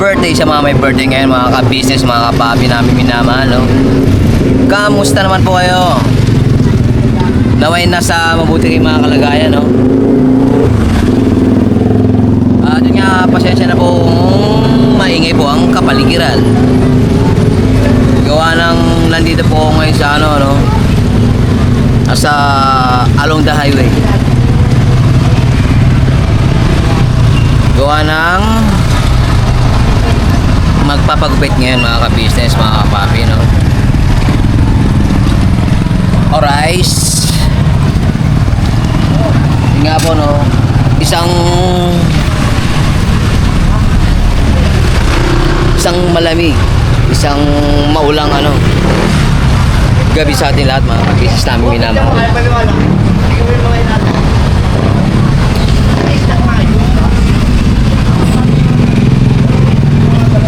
birthday sa mga may birthday ngayon, mga ka-business, mga kapapi namin minamahal, no? Kamusta naman po kayo? Naway nasa mabuti kayong mga kalagayan, no? Yun nga, pasensya na po kung maingay po ang kapaligiran. Gawa ng nandito po ako ngayon sa ano, no? Nasa along the highway. Gawa ng magpapagupit ngayon, mga ka-business, mga kapapi, no? Alright. Yun nga po, no? Isang malamig, isang maulang ano gabi sa atin lahat, mga ka-business namin minamahal.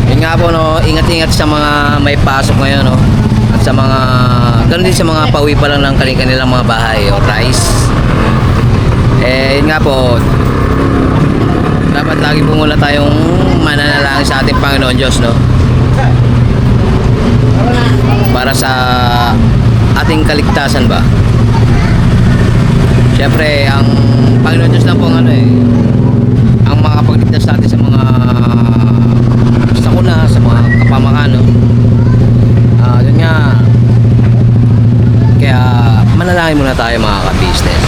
Yun nga po, no? Ingat-ingat sa mga may pasok ngayon, no? At sa mga ganoon din sa mga pauwi pa lang ng kanilang mga bahay o rice. Yun nga po, dapat lagi po muna tayong mananalangin sa ating Panginoon Diyos, no? Para sa ating kaligtasan ba. Siyempre, ang Panginoon Diyos lang po ang ano ang makapagligtas sa atin sa mga sakuna, sa mga kapamakan, no? Yun nga. Kaya manalangin muna tayo, mga ka-business.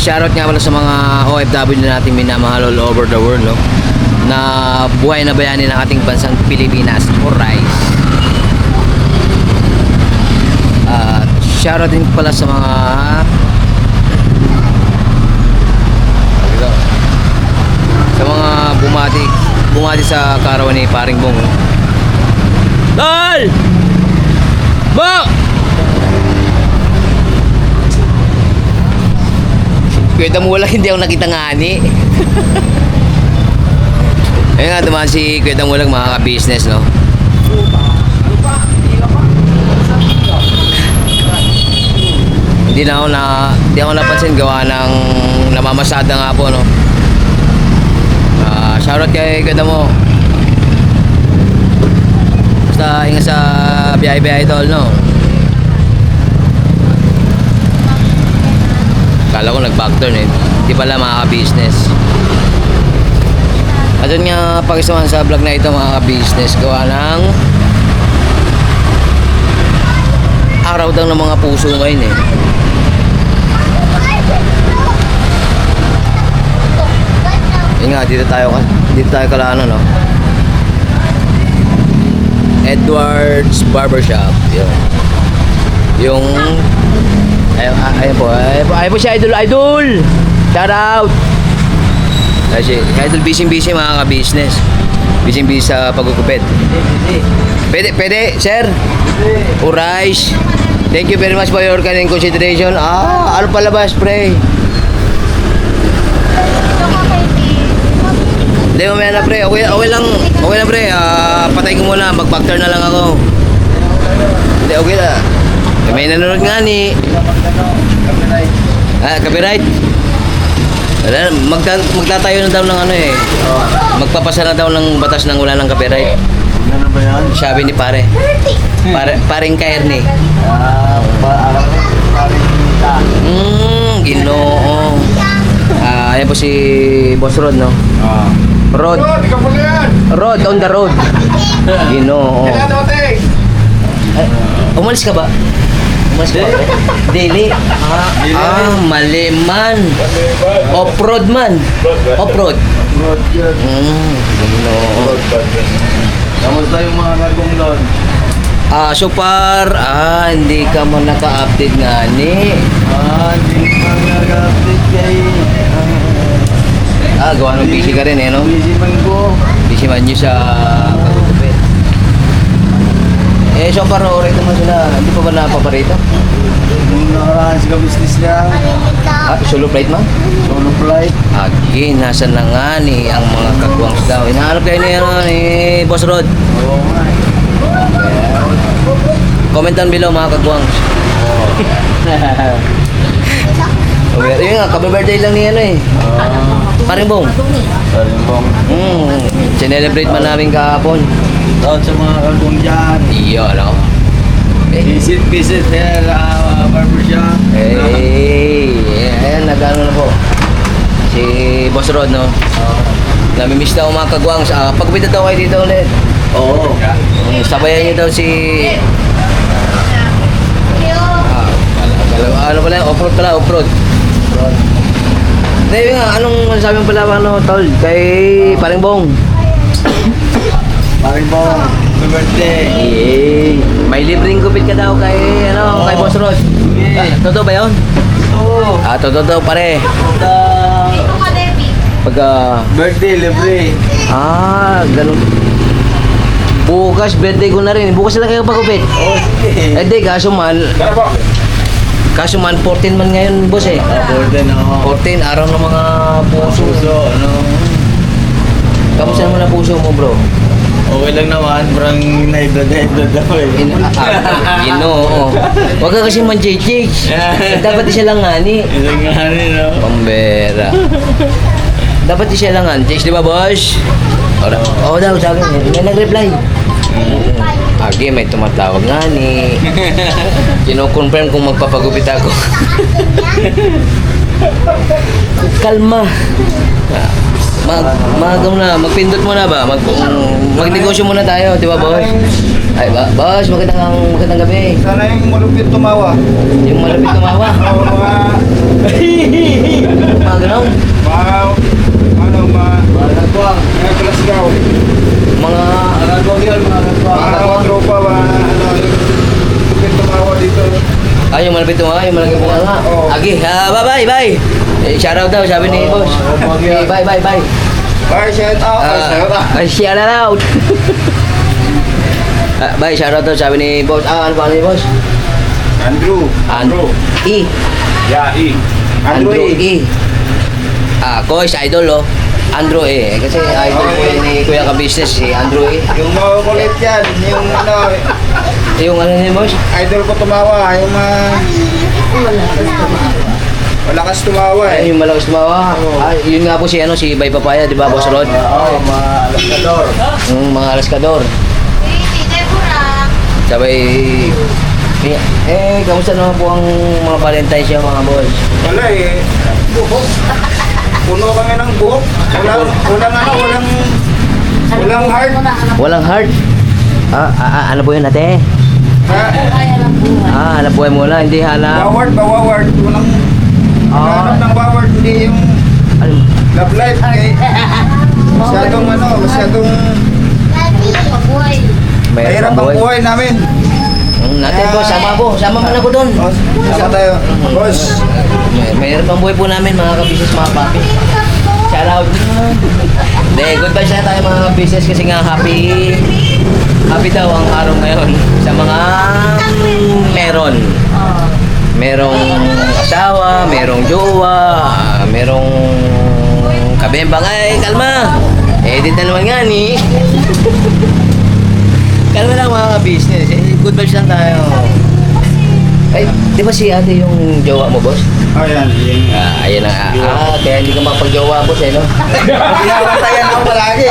Shoutout nga pala sa mga OFW na natin minamahal all over the world, no? Na buhay na bayani ng ating bansang Pilipinas. Alright. Shoutout din pala sa mga bumati sa karawan ni Paring Bong. Dal! Ba! Kwenta mo wala, hindi ako nakita nga ni. Ayun nga, dumaan si Kwenta mo lang, mga ka-business, no? Hindi ako napansin, gawa ng namamasada nga po, no? Shoutout kay Kwenta mo. Basta ingat sa biyahe-biyahe tol, no? Kala ko nag-backturn Hindi pala, mga ka-business. At yun nga, pakisamahan sa vlog na ito, mga ka-business. Gawa ng araw daw ng mga puso ngayon, Yun nga, dito tayo kala ano, no? Edwards Barbershop. Yung ayun po si Idol. Shout out. Kasi Idol busy mga ka-business. Busy sa pagkukupit. Pwede, sir. Alright. Thank you very much for your kind consideration. Ano palabas, pre? Hindi, mamaya na, pre. Okay lang, pre. Patay ko muna. Mag-factor na lang ako. Hindi, okay na. May nanonood nga ni copyright. Magtatayo na daw ng ano magpapasa na daw ng batas ng wala ng copyright. Ano ba yan? Sabi ni pare. Paring Kaerne. Ginoo. Ayan po si Boss Rod, no? Rod on the road. Ginoo. Umalis ka ba? Daily. Maliman. Off-road man. Off-road. Kamusta yung mga nagong doon? So far, hindi ka mo naka-update nga ni. Hindi ka nag-update kay... Gawa nung busy ka rin, no? Busy man ko. Busy man nyo sa pagkukupit. So far, alright naman sila. Hindi pa ba napaparito? Nung nakaraan sa business niya. Solo flight man? Solo flight. Again, nasa na nga ni ang mga kagwangs daw. Hinahanap kayo ni Boss Rod. Oo nga. Comment down below, mga kagwangs. Okay, yun nga, kabe-birthday lang ni Paring Bong. Karimbong. Sinelebrate man namin kahapon. Taon sa mga kagong dyan. Iyo, ano? Visit here, barbershop. Ayan, nag-ano na po. Si Boss Rod, no? Namimiss daw mga kagwang. Pagpita daw kayo dito ulit. Oo. Sabayan niyo daw si... ano pala, off-road pala, off-road. Hindi nga, anong sabi mo pala, ano, tol? Kay Paring Bong. Karimbong. Happy birthday. May libreng gupit ka daw kay, ano, kay Boss Rod. Totoo ba yun? Oo. Totoo daw pare. Pagka... Birthday, libre. Ganun. Bukas, birthday ko na rin. Bukas na lang kayo pagupit. Okay. Eh di, kaso man, 14 man ngayon, boss eh. Birthday na ako. 14, araw ng mga puso. Puso, ano. Kamusta naman ang puso mo, bro? Okay lang naman. Parang na-blood daw eh. Oo. Huwag ka kasi man-chich. Dapat siya lang ngani. Isang nga rin, no? Pambera. Dapat siya lang ngani. Di ba, boss? Oo daw, sabi niya. Hindi nag-reply. Agi, may tumatawag nga ni. Kino-confirm kung magpapagupit ako. Kalma. Magpindot muna ba? Magnegosyo muna tayo, di ba, boss? Ay, boss, magandang gabi. Sana yung malupit tumawa. Yung malapit tumawa. Oo, Mga ganun. mga nagwang. Mga kalasgaw. Mga Nagwang yun, mga nagwang. Mga tropa, malupit tumawa dito. yung malapit tumawa, yung malapit tumawa. Oo. Agi, bye. Shoutout daw, sabi ni boss. Okay, bye. Bye, shout out. Shout out. Shout out. Bye, shoutout daw, sabi ni boss. Ano ba ni boss? Andrew. E. Yeah, Andrew E. Ako is idol, oh. Andrew E. Kasi idol ko yun ni Kuya Ka-Business, si Andrew E. Yung makukulit yan, yung Yung ano ni boss? idol ko tumawa, yung malakas tumawa eh. Yung malakas tumawa. Yun nga po si Bay Papaya, di ba, Boss Rod? Oo, mga alaskador. Yung mga alaskador. Sabay... kamusta naman po ang mga Valentine's yung mga boss? Wala eh. Buhok. Puno kami ng buhok. Walang heart. Walang heart? Ano po yun, ate? Hanap buhay muna, hindi hanap. Baward. Walang hanap ng baward. Hindi yung Ano? love life. Masyadong mahirap ang buhay namin. Natin po, sama man ako doon. Sama tayo. Boss. Mahirap ang buhay po namin, mga ka-business, mga papi. Shout out. Hindi, goodbye sa tayo mga ka-business kasi nga happy daw ang araw ngayon sa mga merong asawa, merong jowa, merong kabembang. Ay, kalma. Edit na naman nga ni. Kalma lang mga ka-business. Good vibes lang tayo. Ay, di ba si ate yung jowa mo, boss? Ayan. Ayan na. Kaya hindi ka mapag-jowa, boss, eh, no? Pinabantayan ako palagi.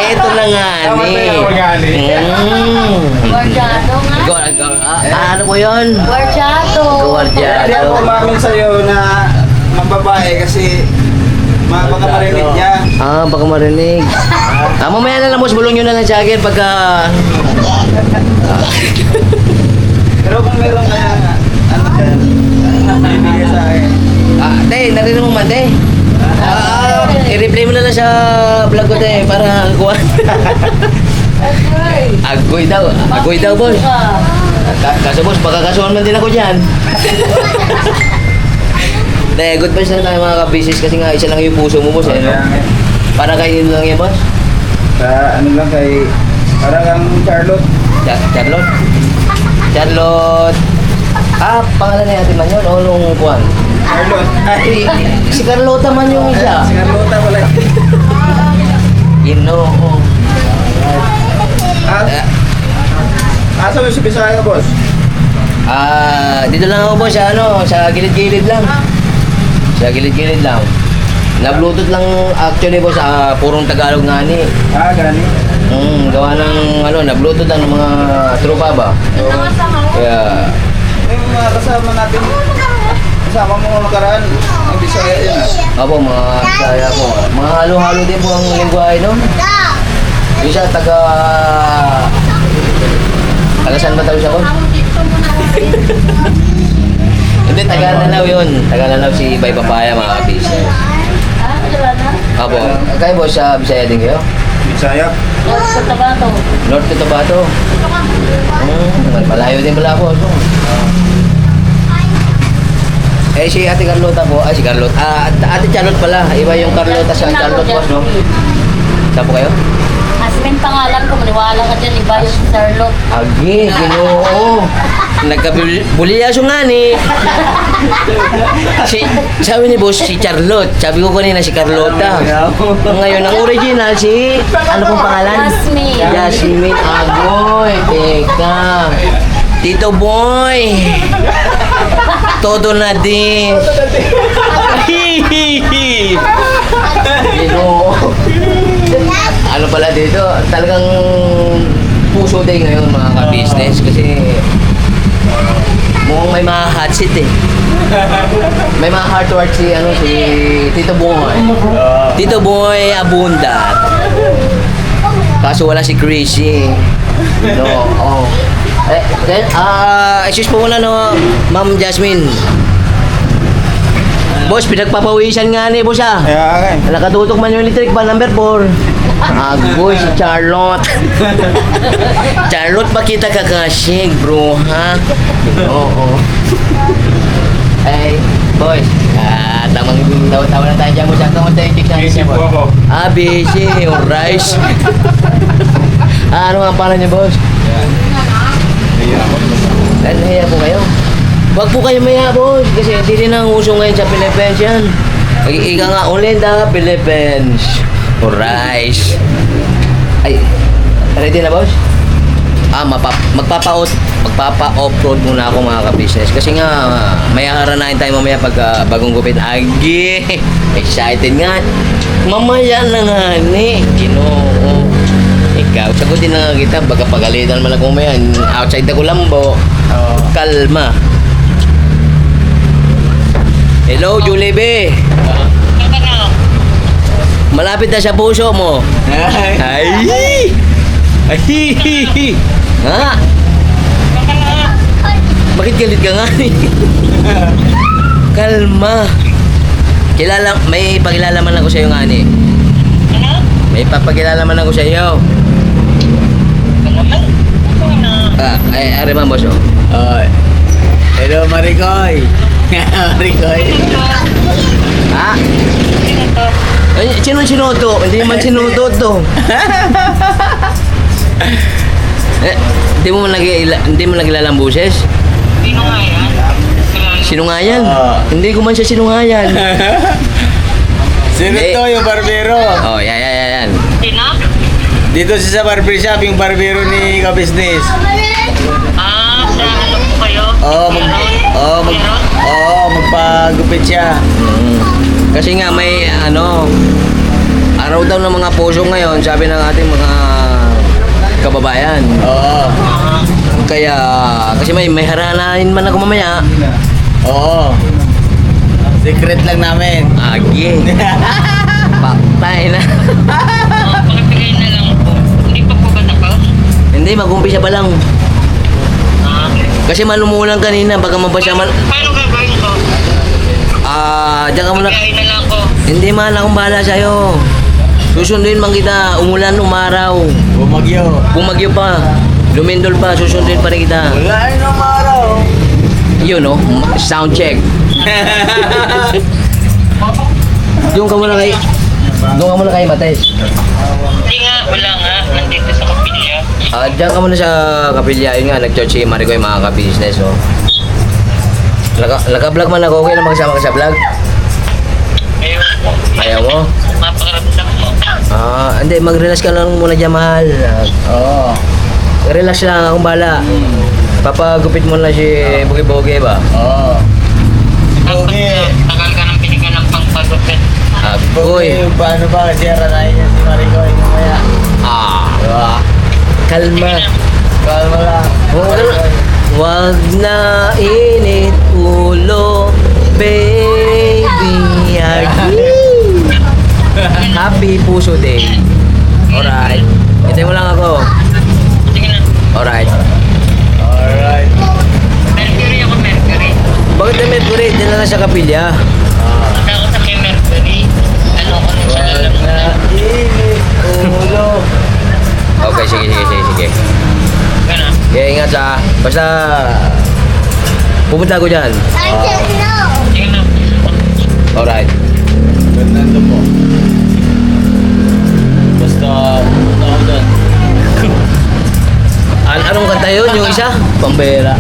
Eto na nga ni. Guardiado nga. Ano po yun? Guardiado. Hindi ako umamin sa'yo na mambabae kasi baka marinig niya. Baka marinig. Mamaya na lang, boss, bulong nyo na lang sa akin pagka... Pero kung meron kaya ano dyan, ibigay sa akin. Te, narinig mo man, te. I-replay mo na lang sa vlog ko, te, para kuha. Agoy daw, boss. Kaso, boss, baka kasuhan man din ako dyan. Te, good vibes lang tayo mga ka-business kasi nga isa lang yung puso mo, boss, eh, no? Para kayo lang yan, boss. Sa ano lang kay, parang ang Charlotte. Charlotte. Pangalan ni Ate Man yun, o nung kuwan? Charlotte. Ay, Si Carlota man yung isa. si Carlota pala. Ginoo. Asa mo si Bisaya, boss? Dito lang ako, boss, sa gilid-gilid lang. Sa gilid-gilid lang. Na-Bluetooth lang actually boss, purong Tagalog nga ni. Gani. Gawa ng na-Bluetooth lang ng mga tropa ba. Kaya, Yung mga kasama natin, kasama mo nakaraan, ang Bisaya yun Opo, mga Bisaya po. Mga halo-halo din po ang lingwahe, no? Yung siya, taga saan ba tawag siya po? Hindi, taga Lanao yun. Taga Lanao si Bay Papaya, mga kabisnes. Opo, kayo po sa Bisaya din kayo? Bisaya. North Cotabato. Malayo din pala ako. So. Eh si Ate Carlota po, si Carlota. Ate Charlotte pala, iba yung Carlota sa Charlotte boss, no? Saan po kayo? Asmin pangalan ko, maniwala ka dyan, iba yung Charlotte. Agi, ginoo. Nagkabuliyaso nga ni. Sabi ni boss, si Charlotte. Sabi ko kanina si Carlota. Ngayon, ang original si, ano pong pangalan? Jasmine. Jasmine Agoy. Teka. Tito Boy. Todo na din. Ginoo. Ano pala dito? Talagang puso day ngayon mga ka-business kasi mukhang may mga hot seat eh. May mga heart to heart si Tito Boy. Tito Boy Abunda. Kaso wala si Chrissy. No, oh. Then, excuse po muna no, Ma'am Jasmine. Boss, pinagpapawisan nga ni boss ah. Kaya nga Nakatutok man yung electric pan number 4. Agoy, si Charlotte. Charlotte, ba kita kakasig, bro, ha? Oo. Ay, boys. Tamang tawa na tayo dyan mo siya. Kamusta yung chick natin siya, boss? Busy. Yung rice. Ano nga pala niya, boss? Nahiya po kayo. Wag po kayo maya, boss. Kasi hindi rin ang uso ngayon sa Philippines yan. Ika nga, only in the Philippines. O rice. Ay, ready na, boss? Magpapa-off-road muna ako mga ka-business. Kasi nga, may haranahin tayo mamaya pag bagong gupit. Agi! Excited nga. Mamaya na nga ni. Ginoo. Ikaw, sagutin na nga kita. Baga pagalitan man ako mamaya. Outside the Kulambo. Kalma. Hello, Julie B. Malapit na sa puso mo. Ay! Ay! Ha? Bakit galit ka nga? Kalma. May pagkilala man ako sa iyo nga ni. May papakilala man ako sa iyo. Ari man boss. Hello, Maricoy. Maricoy. Ha? Ay, sinuto? Hindi man sinuto to. Hindi mo nagilala ang boses? Sinungayan? Hindi ko man siya sinungayan. Sino Eh. to yung barbero? Oh, yan. Dito sa barber shop, yung barbero ni ka-business. Magpagupit siya. Kasi nga may araw daw ng mga puso ngayon, sabi ng ating mga kababayan. Oo. Kaya, kasi may haranahin man ako mamaya. Oo. Secret lang namin. Agi. Patay na. Pakibigay na lang po. Hindi pa po ba tapos? Hindi, mag-umpisa pa lang. Kasi malumulang kanina, baga mabasa man. Paano gagawin ko? Diyan ka muna. Bigay na lang ko. Hindi man akong bahala sa'yo. Susunduin man kita, umulan, umaraw. Bumagyo. Bumagyo pa. Lumindol pa, susunduin pa rin kita. Wala yun ang araw. Yun no, sound check. Doon ka muna kay Mates. Hindi nga, wala nga. Nandito sa kapilya. Diyan ka muna sa kapilya. Yun nga, nag-church si Maricoy mga ka-business. Oh. Naka-vlog man ako. Okay na magsama ka sa vlog? Ayun po. Ayaw mo? Napakaramdam mo. Hindi. Mag-relax ka lang muna dyan, mahal. Oo. Relax lang. Akong bala. Papagupit mo na si Bugi-Bugi ba? Oo. Tapos Okay. tagal ka nang binigyan ng pangpagupit. Agoy. Paano ba kasi aranayin niya si Maricoy mamaya? Diba? Kalma. Kalma lang. Wag na init ulo, baby. Happy Puso Day. Alright. Hintay mo lang ako. Sige na. Alright. Alright. Mercury ako, Mercury. Bakit na Mercury? Diyan na lang siya kapilya. Punta ako sa kay Mercury. Ano ko nung sa Wag na lalamunan. init ulo. Okay, sige. Gano'n. Kaya ingat sa... Basta... Pupunta ako dyan. Sige na. Alright. Fernando po. Basta punta ako doon. Anong kanta yun? Yung isa? Pambera.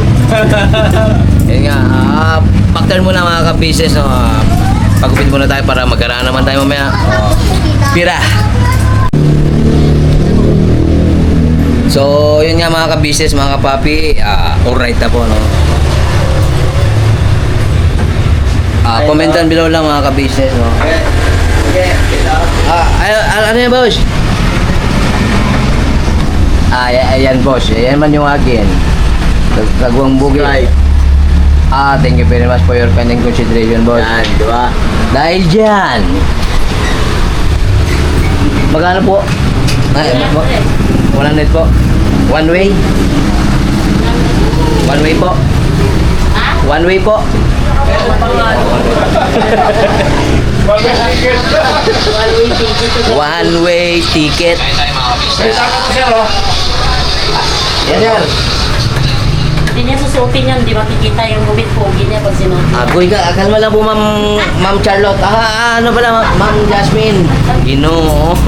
Yan nga. Paktan muna mga ka-business. No? Pagupit muna tayo para magkaraan naman tayo mamaya. Pira. So, yun nga mga ka-business, mga kapapi. Alright na po, no? Comment down below lang mga ka-business, no? Ano yan, boss? Ayan, boss. Ayan man yung akin. Kagwang bugi. Thank you very much for your kind and consideration, boss. Yan, di ba? Dahil dyan. Magkano po? Ay, 100 po. One way? One way po. One way po. One way ticket. Yan yan. Hindi niya susuotin yan, di ba kikita yung gubit pogi niya pag sinuot. Agoy ka, kalma lang po Ma'am Charlotte. Ano pala, Ma'am Jasmine? Ginoo.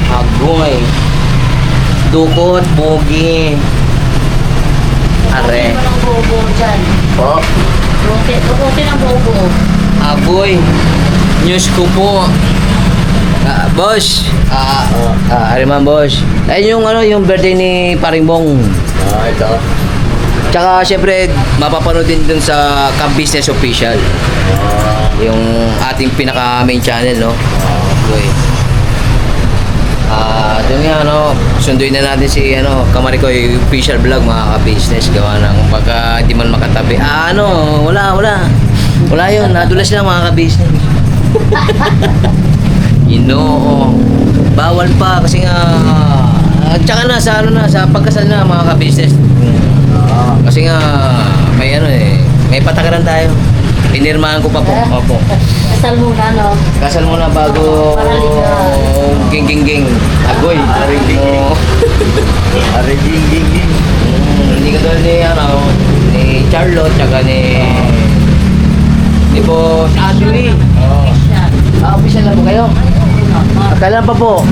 Agoy. Dukot, pogi. Are. Suotin mo ng bobo dyan. Po. Suotin ang bobo. Agoy. News ko po. Boss. Ariman boss. Ayun yung yung birthday ni Paringbong. Ito. Tsaka syempre mapapanood din dun sa Camp Business Official. Yung ating pinaka main channel, no? Okay. Doon nga, sunduin na natin si Kamarikoy official vlog, mga ka-business. Gawa ng pagka di man makatabi. Wala yun. Nadulas lang mga ka-business. Bawal pa kasi nga tsaka na sa pagkasal na mga ka-business. Kasi nga may patakaran tayo. Pinirmahan ko pa po. Opo. Kasal muna, no? Kasal muna bago ging. Agoy. Aring. Hindi ka tulad ni Charlotte tsaka ni Boss Adri. Official na po kayo? Kailan pa po?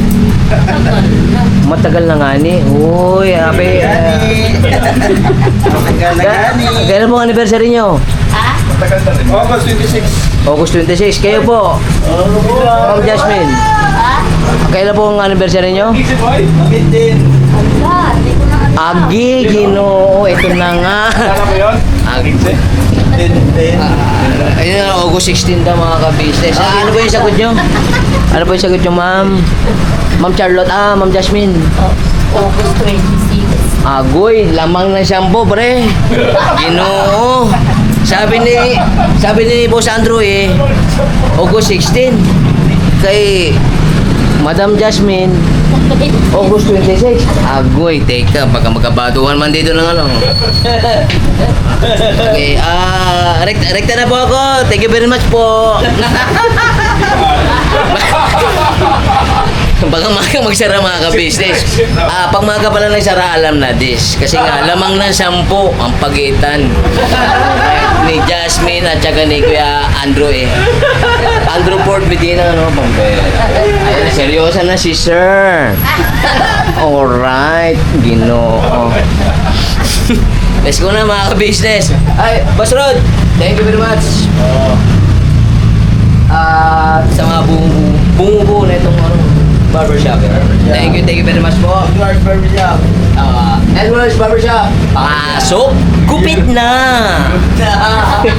Matagal na nga ni. Uy, ape. Kailan po ang anniversary nyo? Ha? August 26. August 26. Kayo po? Ma'am Jasmine. Ha? Kailan po ang anniversary nyo? Easy boy. 15. Ala, hindi ko na Agi, Ginoo. Ito na nga. Ano mo yun? Agi. 10. Ayun na, August 16 daw mga ka-business. Ano po yung sagot nyo? Ano po yung sagot nyo, ma'am? Ma'am Charlotte, Ma'am Jasmine. August 26. Agoy, lamang ng shampoo, pre. Ginoo. Sabi ni Boss Andrew August 16. Kay Madam Jasmine, August 26. Agoy, teka, baka magkabaduhan man dito ng Okay, rekta na po ako. Thank you very much po. Baka magsara mga ka-business. Pag maga pala nagsara, alam na this. Kasi nga, lamang ng 10 ang pagitan ni Jasmine at saka ni Kuya Andrew Andrew Ford Medina, Ayun, seryosa na si Sir. Alright, Ginoo. Let's go na mga ka-business. Ay, Boss Rod, thank you very much. Sa mga bumubuo na itong barbershop. Thank you very much po. Edward's Barbershop. Edward's Barbershop. Pasok, gupit na. Thank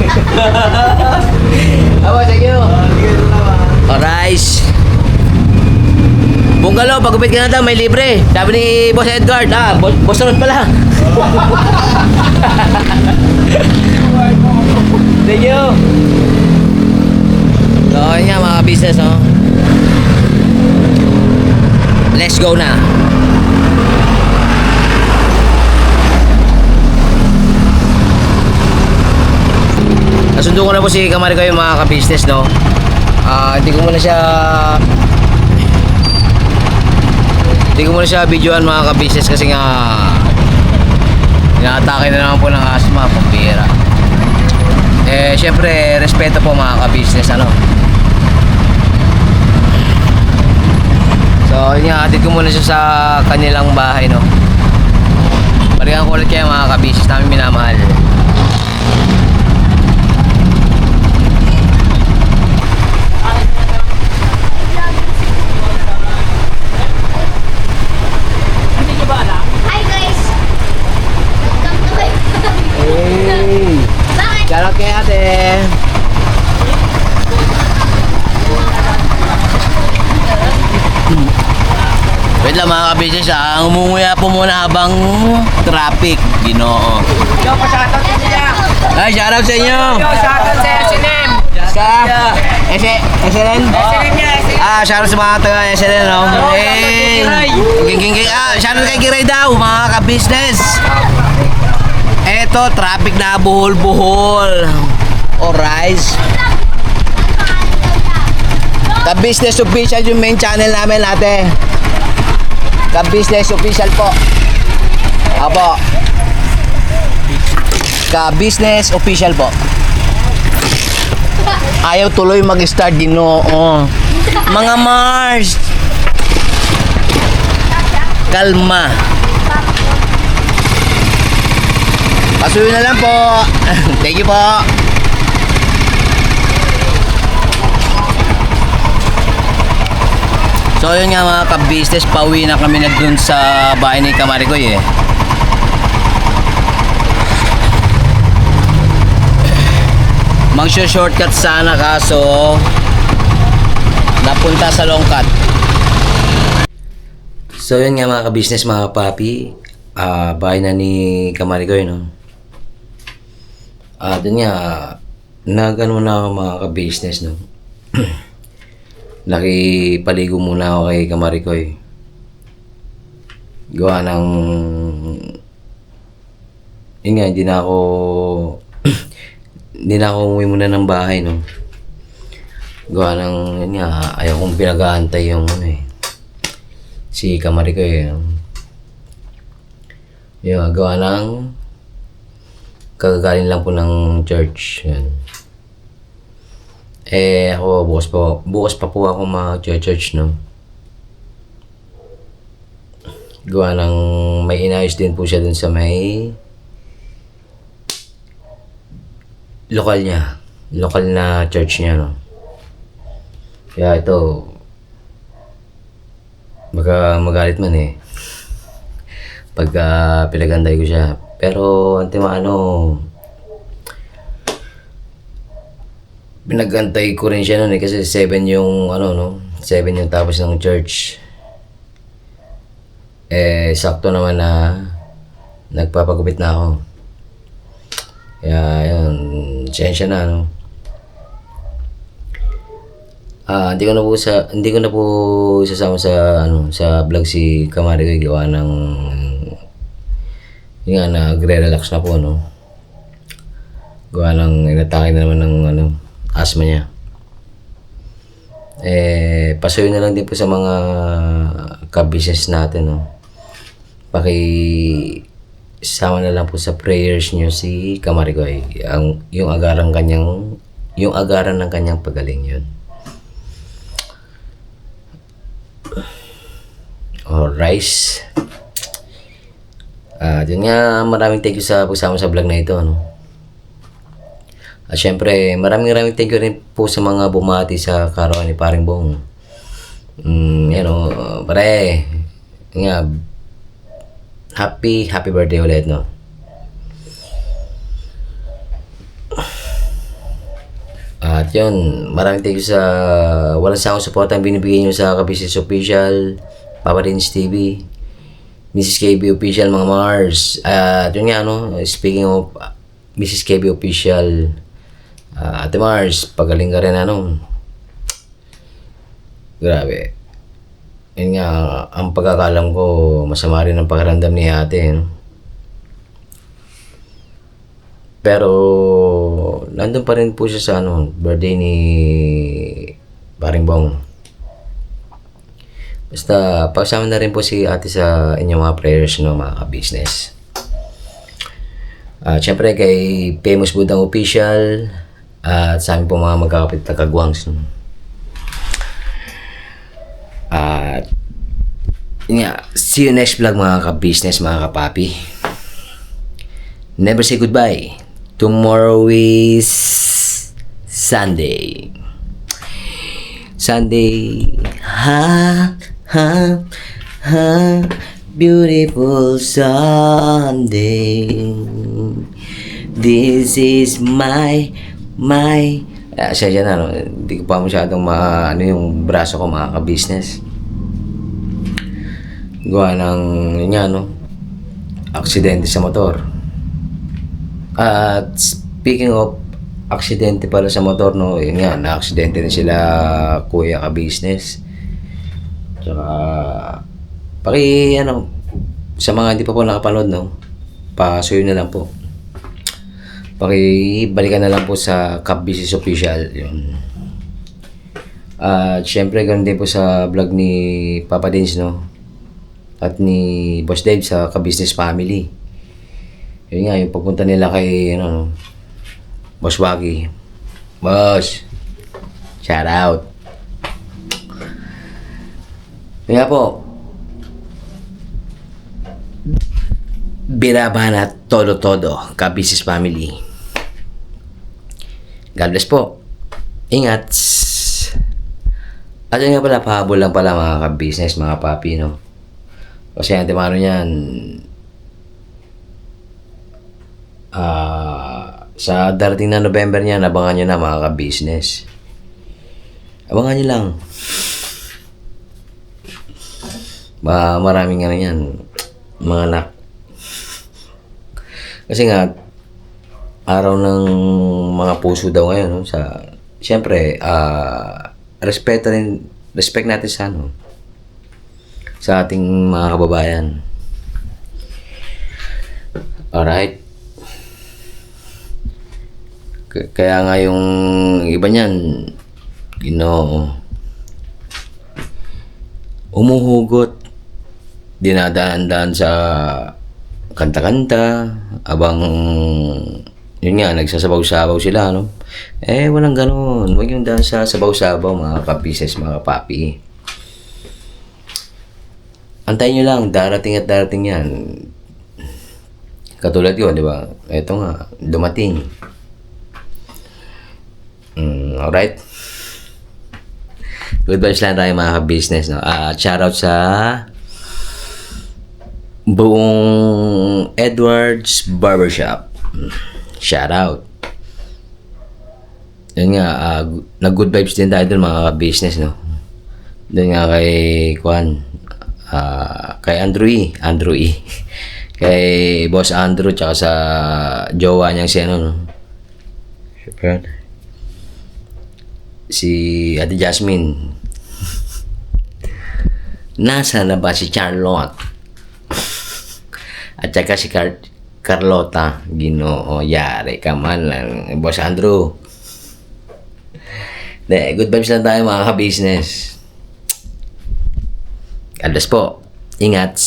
you. Sige, ito naman. Rice. Bungalo, pagupit ka na daw, may libre. Sabi ni Boss Edgar, Boss Ron pala. Thank you. So, yun nga mga business, no? Let's go na. Nasundo ko na po si Kamari ko yung mga ka-business, no? Hindi ko muna siya videoan mga ka-business kasi nga inaatake na naman po ng asma, pambira. Syempre, respeto po mga ka-business, ano? So, yun nga, atid ko muna siya sa kanilang bahay, no? Balikan ko ulit kayo mga ka-business namin minamahal. Hi guys! Welcome to my Hey! Bakit? Shoutout kay ate! Wait lang mga ka-business, umunguya po muna habang traffic, Ginoo. Ay, shoutout sa inyo! Shoutout sa SNM. Sa SLN? Shoutout sa mga taga SLN, no? Shoutout kay Kiray daw, mga ka-business. Eto, traffic na buhol-buhol. Alright. Ka-business official yung main channel namin, ate. Ka-business official po. Apo. Ka-business official po. Ayaw tuloy mag-start, Ginoo. Mga Mars. Kalma. Pasuyo na lang po. Thank you po. So yun nga mga ka-business, pauwi na kami na dun sa bahay ni Kamarigoy eh. Mag-shortcut sana kaso napunta sa long cut. So yun nga mga ka-business, mga papi, bahay na ni Kamarigoy, no? Dun nga, nagano na ako mga ka-business, no? Nakipaligo muna ako kay Kamarigoy. Gawa ng yun nga, hindi na ako umuwi muna ng bahay, no? Gawa ng yun nga, ayaw kong pinag-aantay yung si Kamarigoy, yun, gawa ng kagagaling lang po ng church, yan. Ako, bukas pa po ako mag-church, no? Gawa ng may inayos din po siya dun sa may lokal na church niya, no? Kaya ito, baka magalit man pagka pinagantay ko siya. Pero pinagantay ko rin siya nun kasi 7 yung 7 yung tapos ng church. Sakto naman na nagpapagupit na ako. Kaya yun, sensya na, no? Hindi ko na po sasama sa vlog si Kamarigoy, gawa ng yun nga, nagre-relax na po, no? Gawa ng inatake na naman ng asthma niya. Pasuyo na lang din po sa mga ka-business natin, no? Sama na lang po sa prayers niyo si Kamarigoy. Yung agaran ng kanyang pagaling, yun. Alright. Yun nga, maraming thank you sa pagsama sa vlog na ito, no? At syempre, maraming thank you rin po sa mga bumati sa karawan ni Paring Bong. Pare, nga, happy birthday ulit, no? At yun, maraming thank you sa walang sawang support ang binibigay nyo sa Ka-Business Official, Papa Dins TV, Mrs. KB Official, mga Mars. At yun nga, no, speaking of Mrs. KB Official, Ate Mars, pagaling ka rin, ano. Grabe. Yun nga, ang pagkakalam ko, masama rin ang pakiramdam ni ate, no? Pero, nandun pa rin po siya sa, ano, birthday ni Paring Bong. Basta, pagsama na rin po si ate sa inyong mga prayers, no, mga ka-business. Siyempre, kay Famous Budang Official, at sa amin po mga magkakapit na kagwangs, no? At yun nga, see you next vlog mga ka-business, mga kapapi. Never say goodbye. Tomorrow is Sunday. Sunday, ha, ha, ha, beautiful Sunday. This is my siya na, no? Hindi ko pa masyadong ano yung braso ko, mga ka-business. Gawa ng yun nga, no, aksidente sa motor. At speaking of aksidente pala sa motor, no, yun nga, na-aksidente din sila kuya ka-business. Tsaka ano, sa mga hindi pa po nakapanood, no, pasuyo na lang po. Pakibalikan na lang po sa Ka-Business Official, yun. At syempre ganun din po sa vlog ni Papa Dins, no, at ni Boss Dave sa Ka-Business Family. Yun nga, yung pagpunta nila kay ano, Boss Wagi. Boss, shout out. Kaya po, Birabana todo Ka-Business Family. God bless po. Ingat. At yun nga pala, pahabol lang pala mga ka-business, mga papi, no? Kasi ang timano niyan, sa darating na November niyan, abangan nyo na mga ka-business. Abangan nyo lang. Maraming ano yan, mga anak. Kasi nga, araw ng mga puso daw ngayon, no? Siyempre, respect natin sa, ano, sa ating mga kababayan. Alright? Kaya nga yung iba niyan, umuhugot, dinadaan-daan sa kanta-kanta, abang yun nga, nagsasabaw-sabaw sila, no? Walang ganun. Huwag yung daan sa sabaw-sabaw, mga ka-business, mga papi. Antayin nyo lang, darating at darating yan. Katulad yun, di ba? Ito nga, dumating. Alright? Good vibes lang tayo, mga ka-business, no? Shoutout sa buong Edwards Barbershop. Shout out. Yun nga, nag-good vibes din tayo dun, mga ka-business, no? Doon nga kay Kwan, kay Andrew E. Kay Boss Andrew, tsaka sa jowa niyang si ano, no? Si Ate Jasmine. Nasa na ba si Charlotte? At saka si Carlota. Ginoo, yari ka man lang, Boss Andrew. Good vibes lang tayo, mga ka-business. God bless po. Ingat.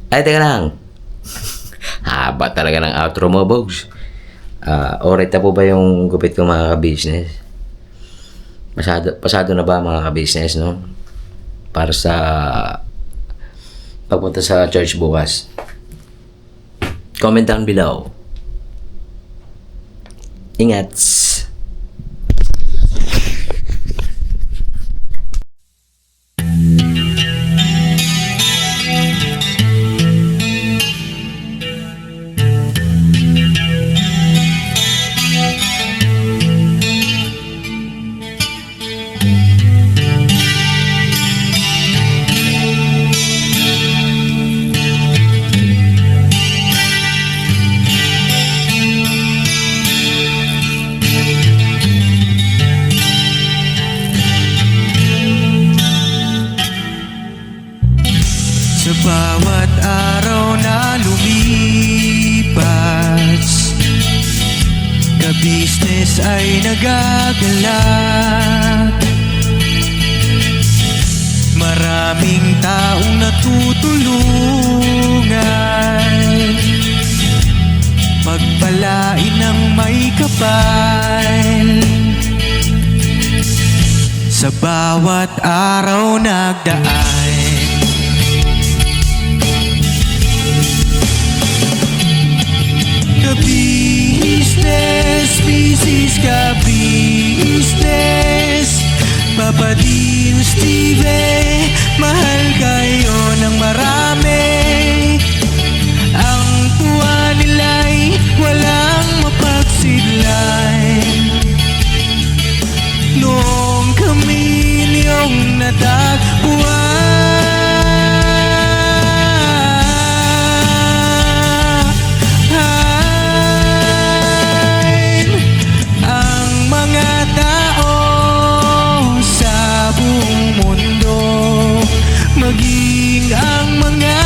Ay, teka lang. Haba talaga ng outro mo, Bogs. Alright na po ba yung gupit ko, mga ka-business? Pasado na ba, mga ka-business, no? Para sa pagpunta sa church bukas. Comment down below. Ingat. Sa bawat araw na lumipas, ka-business ay nagagalak. Maraming taong natutulungan, pagpalain ng may kapal. Sa bawat araw nagdaan, ka-business, business, ka-business. Papa Dean, Steve, mahal kayo ng marami. Ang tuwa nila'y walang mapagsidlay. Noong kami niyong natagpuan, ang mga tao sa buong mundo, maging ang mga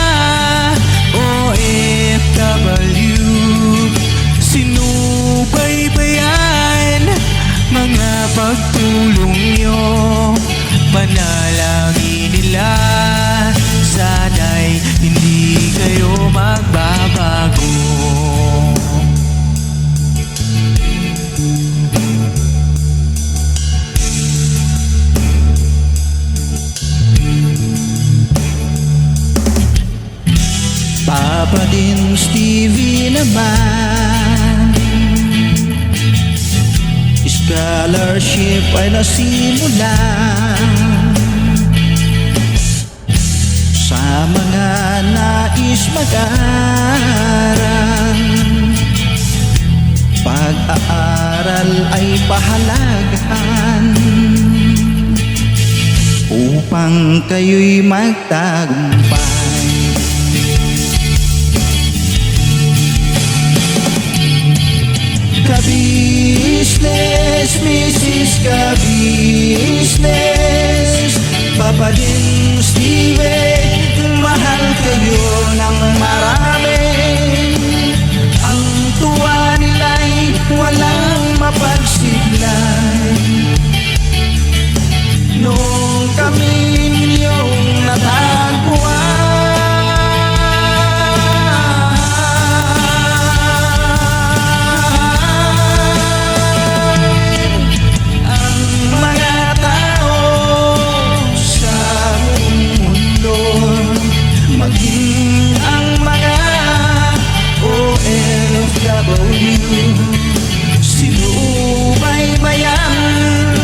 OFW, sinubaybayan mga pagtulong nyo. Panalangin nila, sana'y hindi kayo magbabago. Papa din Stevie naman, scholarship ay nasimula sa mga nais mag-aral. Pag-aaral ay pahalagahan upang kayo'y magtagumpay. Ka-business, Mrs. Ka-business, Papa din Steve, mahal kayo ng marami. Ang tuwa nila'y walang mapagsiglay. Noong kami ninyong natagpuan, sinubaybayan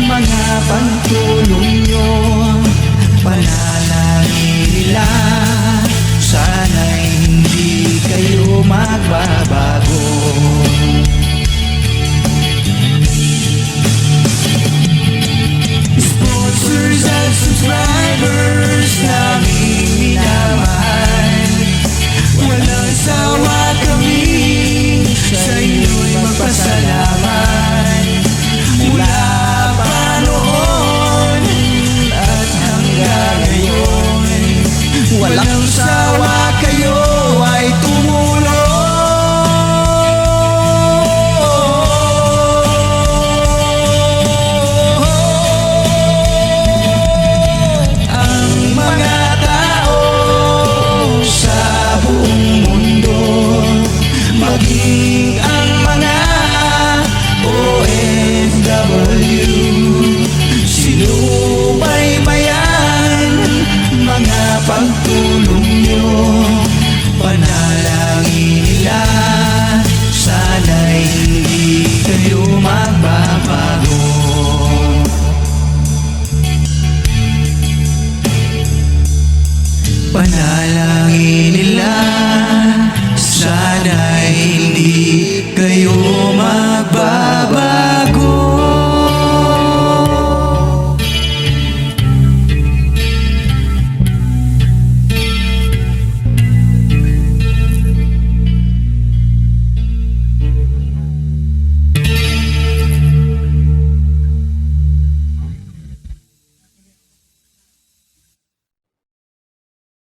mga pagtulong nyo. Panalangin nila, sana'y hindi kayo magbabago. Sponsors at subscribers naming minamahal, walang sawa kami sa inyo'y magpasalamat. Mula pa noon at hanggang ngayon, walang sawa kayo ay tumulong. Ang mga tao sa buong mundo, maging ang mga OFW, sinubaybayan mga pagtulong nyo. Panalangin nila, sana'y hindi kayo magbabago. Panalangin